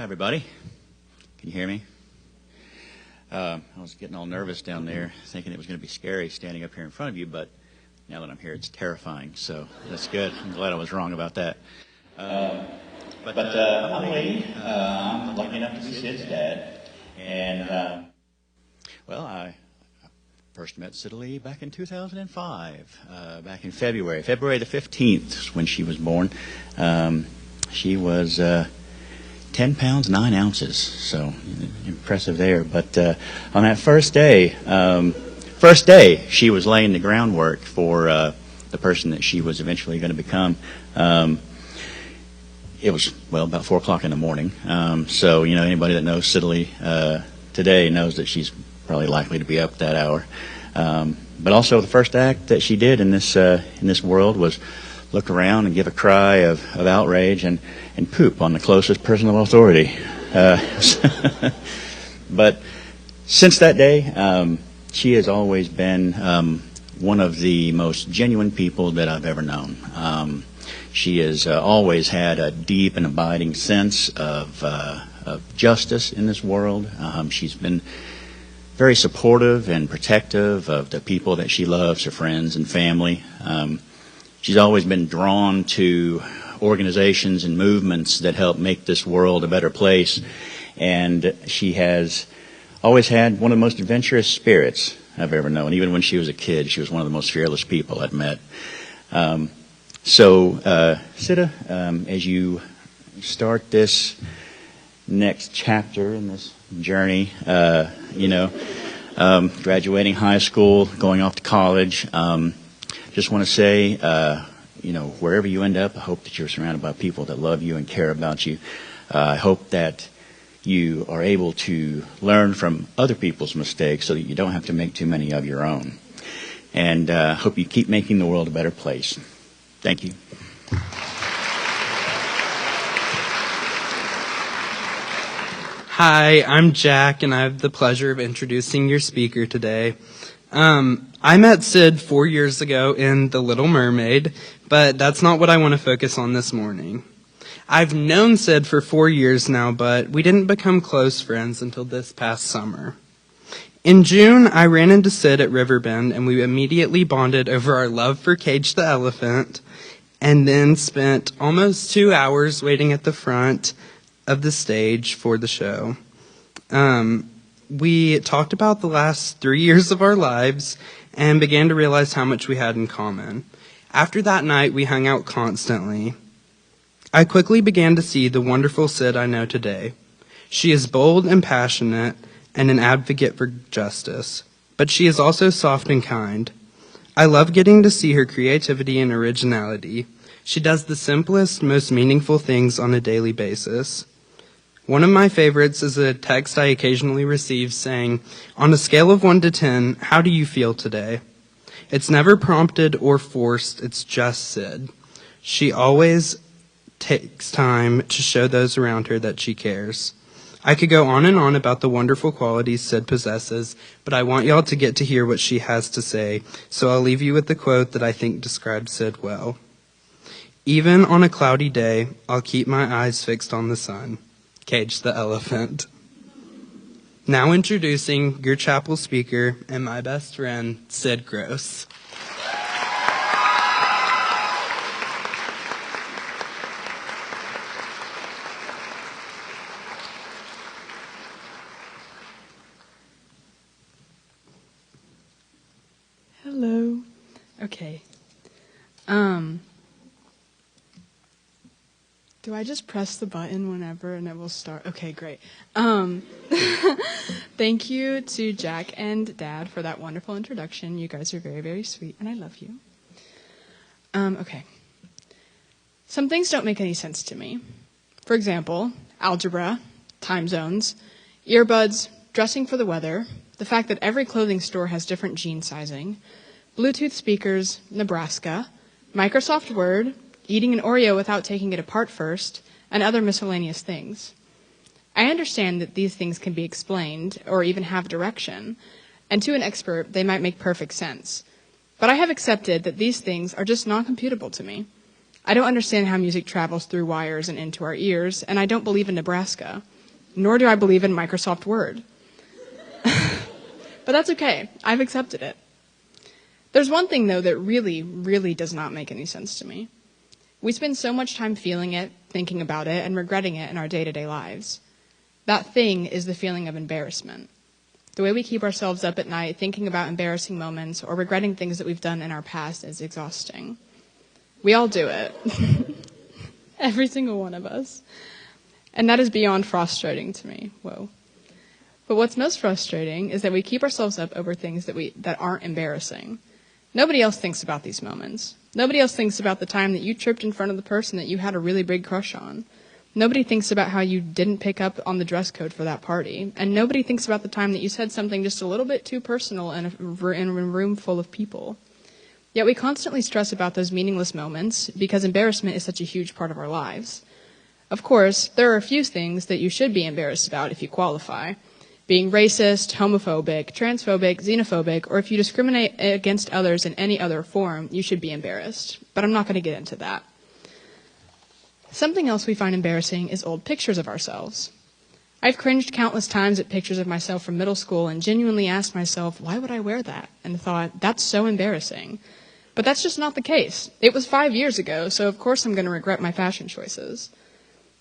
Hi, everybody. Can you hear me? I was getting all nervous down there, thinking it was going to be scary standing up here in front of you, but now that I'm here, it's terrifying, so that's good. I'm glad I was wrong about that. I'm Lee. I'm lucky enough to be Sid's dad. And, well, I first met Sid Lee back in 2005, back in February. February the 15th is when she was born. She was 10 pounds, 9 ounces, so impressive there. But on that first day, she was laying the groundwork for the person that she was eventually going to become. It was, well, about 4 o'clock in the morning. So, anybody that knows Sid Lee today knows that she's probably likely to be up that hour. But also the first act that she did in this world was look around and give a cry of outrage and poop on the closest person of authority. But since that day, she has always been one of the most genuine people that I've ever known. She has always had a deep and abiding sense of justice in this world. She's been very supportive and protective of the people that she loves, her friends and family. She's always been drawn to organizations and movements that help make this world a better place. And she has always had one of the most adventurous spirits I've ever known. Even when she was a kid, she was one of the most fearless people I'd met. So, Sida, as you start this next chapter in this journey, graduating high school, going off to college, just want to say, wherever you end up, I hope that you're surrounded by people that love you and care about you. I hope that you are able to learn from other people's mistakes so that you don't have to make too many of your own. And I hope you keep making the world a better place. Thank you. Hi, I'm Jack, and I have the pleasure of introducing your speaker today. I met Sid 4 years ago in The Little Mermaid, but that's not what I want to focus on this morning. I've known Sid for 4 years now, but we didn't become close friends until this past summer. In June, I ran into Sid at Riverbend, and we immediately bonded over our love for Cage the Elephant, and then spent almost 2 hours waiting at the front of the stage for the show. We talked about the last 3 years of our lives and began to realize how much we had in common. After that night, we hung out constantly. I quickly began to see the wonderful Sid I know today. She is bold and passionate and an advocate for justice, but she is also soft and kind. I love getting to see her creativity and originality. She does the simplest, most meaningful things on a daily basis. One of my favorites is a text I occasionally receive saying, "On a scale of 1 to 10, how do you feel today?" It's never prompted or forced, it's just Sid. She always takes time to show those around her that she cares. I could go on and on about the wonderful qualities Sid possesses, but I want y'all to get to hear what she has to say, so I'll leave you with the quote that I think describes Sid well. "Even on a cloudy day, I'll keep my eyes fixed on the sun." Cage the Elephant. Now introducing your chapel speaker and my best friend, Sid Gross. Hello. Okay. Do I just press the button whenever and it will start? Okay, great. Thank you to Jack and Dad for that wonderful introduction. You guys are very, very sweet, and I love you. Okay. Some things don't make any sense to me. For example, algebra, time zones, earbuds, dressing for the weather, the fact that every clothing store has different jean sizing, Bluetooth speakers, Nebraska, Microsoft Word, eating an Oreo without taking it apart first, and other miscellaneous things. I understand that these things can be explained or even have direction, and to an expert, they might make perfect sense. But I have accepted that these things are just non-computable to me. I don't understand how music travels through wires and into our ears, and I don't believe in Nebraska. Nor do I believe in Microsoft Word. But that's okay. I've accepted it. There's one thing, though, that really, really does not make any sense to me. We spend so much time feeling it, thinking about it, and regretting it in our day-to-day lives. That thing is the feeling of embarrassment. The way we keep ourselves up at night thinking about embarrassing moments or regretting things that we've done in our past is exhausting. We all do it. Every single one of us. And that is beyond frustrating to me. Whoa. But what's most frustrating is that we keep ourselves up over things that aren't embarrassing. Nobody else thinks about these moments. Nobody else thinks about the time that you tripped in front of the person that you had a really big crush on. Nobody thinks about how you didn't pick up on the dress code for that party. And nobody thinks about the time that you said something just a little bit too personal in a room full of people. Yet we constantly stress about those meaningless moments because embarrassment is such a huge part of our lives. Of course, there are a few things that you should be embarrassed about if you qualify. Being racist, homophobic, transphobic, xenophobic, or if you discriminate against others in any other form, you should be embarrassed. But I'm not going to get into that. Something else we find embarrassing is old pictures of ourselves. I've cringed countless times at pictures of myself from middle school and genuinely asked myself, why would I wear that? And thought, that's so embarrassing. But that's just not the case. It was 5 years ago, so of course I'm going to regret my fashion choices.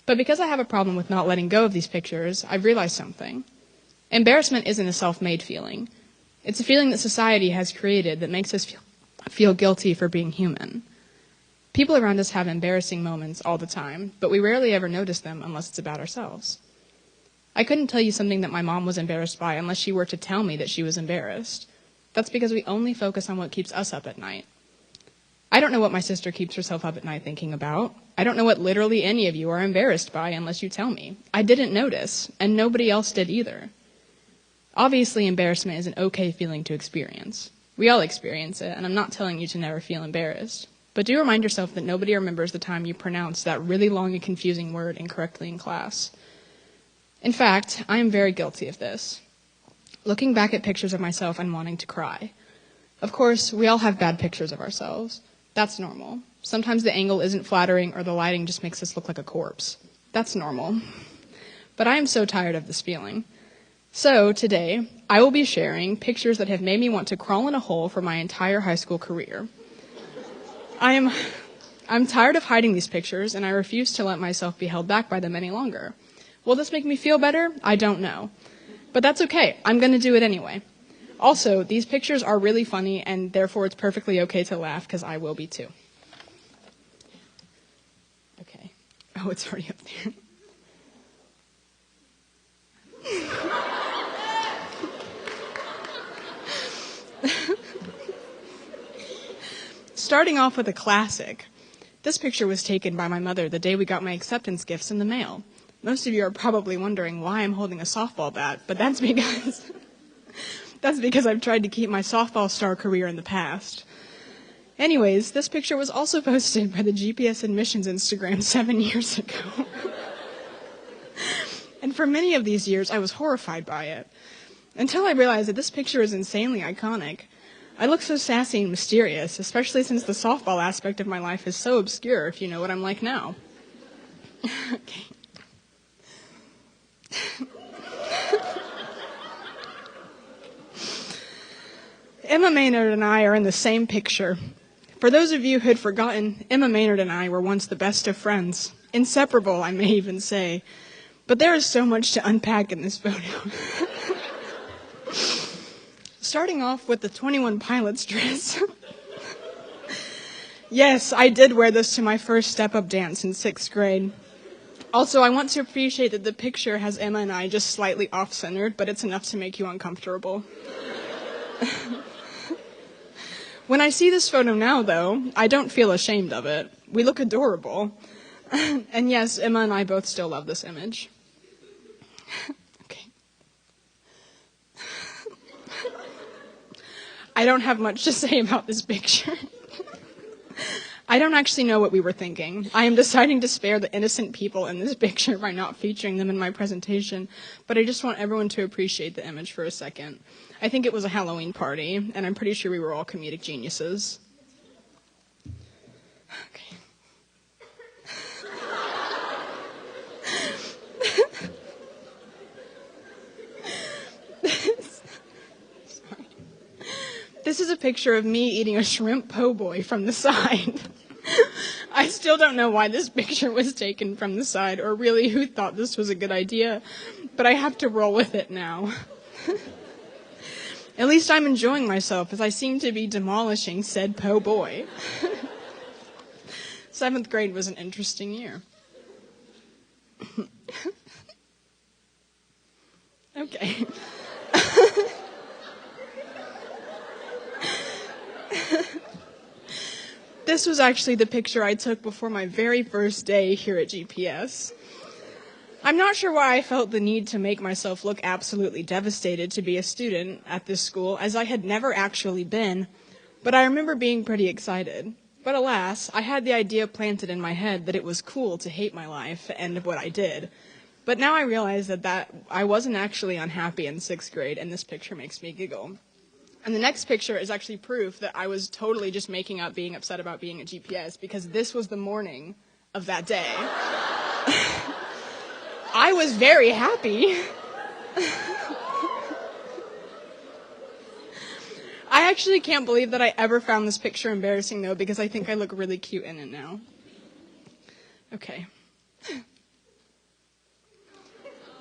But because I have a problem with not letting go of these pictures, I've realized something. Embarrassment isn't a self-made feeling. It's a feeling that society has created that makes us feel guilty for being human. People around us have embarrassing moments all the time, but we rarely ever notice them unless it's about ourselves. I couldn't tell you something that my mom was embarrassed by unless she were to tell me that she was embarrassed. That's because we only focus on what keeps us up at night. I don't know what my sister keeps herself up at night thinking about. I don't know what literally any of you are embarrassed by unless you tell me. I didn't notice, and nobody else did either. Obviously, embarrassment is an okay feeling to experience. We all experience it, and I'm not telling you to never feel embarrassed. But do remind yourself that nobody remembers the time you pronounced that really long and confusing word incorrectly in class. In fact, I am very guilty of this. Looking back at pictures of myself and wanting to cry. Of course, we all have bad pictures of ourselves. That's normal. Sometimes the angle isn't flattering or the lighting just makes us look like a corpse. That's normal. But I am so tired of this feeling. So today, I will be sharing pictures that have made me want to crawl in a hole for my entire high school career. I'm tired of hiding these pictures, and I refuse to let myself be held back by them any longer. Will this make me feel better? I don't know. But that's okay. I'm going to do it anyway. Also, these pictures are really funny, and therefore it's perfectly okay to laugh, because I will be too. Okay. Oh, it's already up there. Starting off with a classic. This picture was taken by my mother the day we got my acceptance gifts in the mail. Most of you are probably wondering why I'm holding a softball bat, but that's because I've tried to keep my softball star career in the past. Anyways, this picture was also posted by the GPS Admissions Instagram 7 years ago. And for many of these years, I was horrified by it. Until I realized that this picture is insanely iconic. I look so sassy and mysterious, especially since the softball aspect of my life is so obscure, if you know what I'm like now. Okay. Emma Maynard and I are in the same picture. For those of you who had forgotten, Emma Maynard and I were once the best of friends. Inseparable, I may even say. But there is so much to unpack in this photo. Starting off with the 21 Pilots dress. Yes, I did wear this to my first step-up dance in 6th grade. Also, I want to appreciate that the picture has Emma and I just slightly off-centered, but it's enough to make you uncomfortable. When I see this photo now, though, I don't feel ashamed of it. We look adorable. And yes, Emma and I both still love this image. Okay. I don't have much to say about this picture. I don't actually know what we were thinking. I am deciding to spare the innocent people in this picture by not featuring them in my presentation, but I just want everyone to appreciate the image for a second. I think it was a Halloween party, and I'm pretty sure we were all comedic geniuses. Okay. This is a picture of me eating a shrimp po' boy from the side. I still don't know why this picture was taken from the side, or really who thought this was a good idea, but I have to roll with it now. At least I'm enjoying myself, as I seem to be demolishing said po' boy. 7th grade was an interesting year. Okay. This was actually the picture I took before my very first day here at GPS. I'm not sure why I felt the need to make myself look absolutely devastated to be a student at this school, as I had never actually been, but I remember being pretty excited. But alas, I had the idea planted in my head that it was cool to hate my life and what I did. But now I realize that I wasn't actually unhappy in 6th grade, and this picture makes me giggle. And the next picture is actually proof that I was totally just making up being upset about being at GPS, because this was the morning of that day. I was very happy. I actually can't believe that I ever found this picture embarrassing, though, because I think I look really cute in it now. Okay.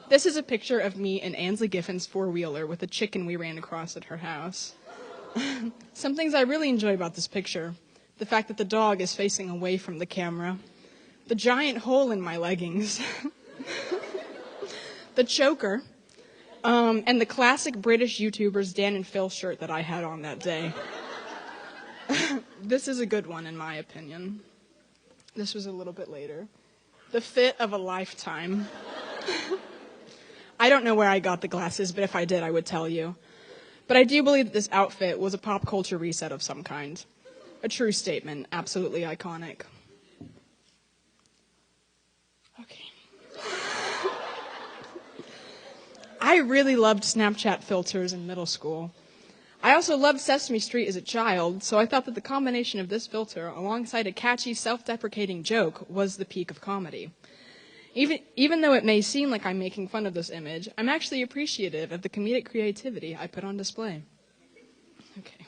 This is a picture of me in Ansley Giffen's four-wheeler with a chicken we ran across at her house. Some things I really enjoy about this picture: the fact that the dog is facing away from the camera, the giant hole in my leggings, the choker, and the classic British YouTubers Dan and Phil shirt that I had on that day. This is a good one, in my opinion. This was a little bit later. The fit of a lifetime. I don't know where I got the glasses, but if I did, I would tell you. But I do believe that this outfit was a pop culture reset of some kind. A true statement, absolutely iconic. Okay. I really loved Snapchat filters in middle school. I also loved Sesame Street as a child, so I thought that the combination of this filter alongside a catchy, self-deprecating joke was the peak of comedy. Even though it may seem like I'm making fun of this image, I'm actually appreciative of the comedic creativity I put on display. Okay.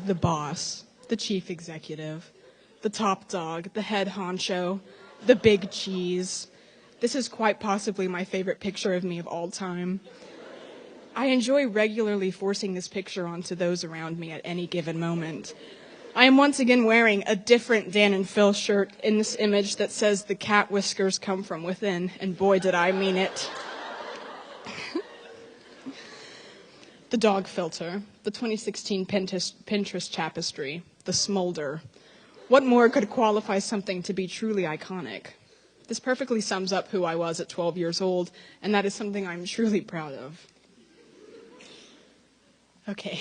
The boss, the chief executive, the top dog, the head honcho, the big cheese. This is quite possibly my favorite picture of me of all time. I enjoy regularly forcing this picture onto those around me at any given moment. I am once again wearing a different Dan and Phil shirt in this image that says the cat whiskers come from within, and boy did I mean it. The dog filter, the 2016 Pinterest tapestry, the smolder. What more could qualify something to be truly iconic? This perfectly sums up who I was at 12 years old, and that is something I'm truly proud of. Okay,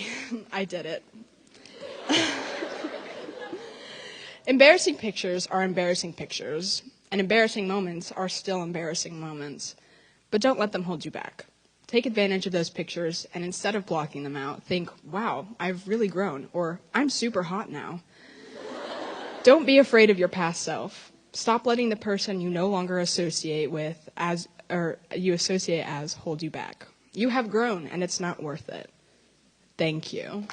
I did it. Embarrassing pictures are embarrassing pictures, and embarrassing moments are still embarrassing moments. But don't let them hold you back. Take advantage of those pictures, and instead of blocking them out, think, wow, I've really grown, or I'm super hot now. Don't be afraid of your past self. Stop letting the person you no longer associate with as hold you back. You have grown, and it's not worth it. Thank you.